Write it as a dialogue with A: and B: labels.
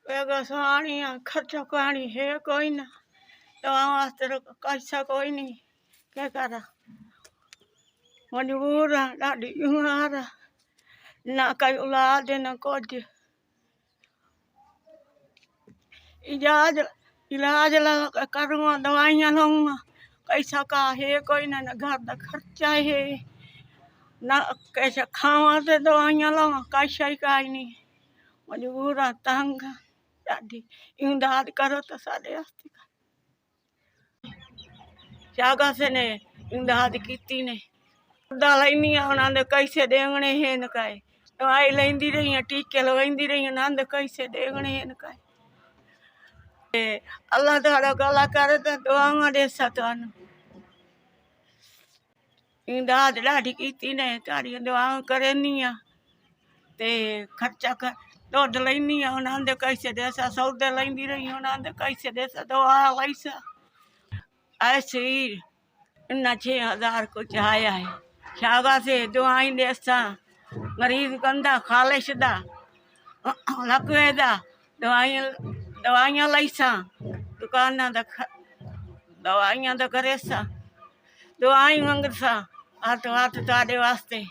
A: बेगा सुहानी खर्चा पानी है कोई ना, दवा वास्ते कैसा कोई नहीं, क्या करा मजबूर है, लाडी बीमार है, ना कोई औलाद है ना कुछ। इलाज इलाज करूँगा, दवाइयाँ लूँगा, कैसा का है कोई ना, ना घर का खर्चा है ना, कैसे खावा से दवाइयाँ लूँगा, कैसा ही काई नहीं, मजबूर है, तंग है, लाडी इमदाद करो तो साढ़े वास्ते जागा से ने इमदाद की ने लैनी उन्होंने कैसे देंगने है न काए, दवाई लेंदी रही टीके लगवाई रही उन्होंने कैसे देंगने है न काए। अल्लाह थोड़ा गला करे तो दुआवां दे तुहानू इमदाद लाडी की ने, ताड़ियां दुआवां करनी ते खर्चा कर दुध लैनी उन्होंने कैसे देसा, सौदे लेंदी रही उन्होंने कैसे देसा, दवा लैसा ऐसे ही इन्ना 6,000 कुछ आया है। शागा से दवाई देसा मरीज कंधा खालिश दा लकवे दा दवाइयां लैसा दुकाना दा दवाइयां दा करेसा दवाई मंगसा हाथ हाथ ताड़े वास्ते।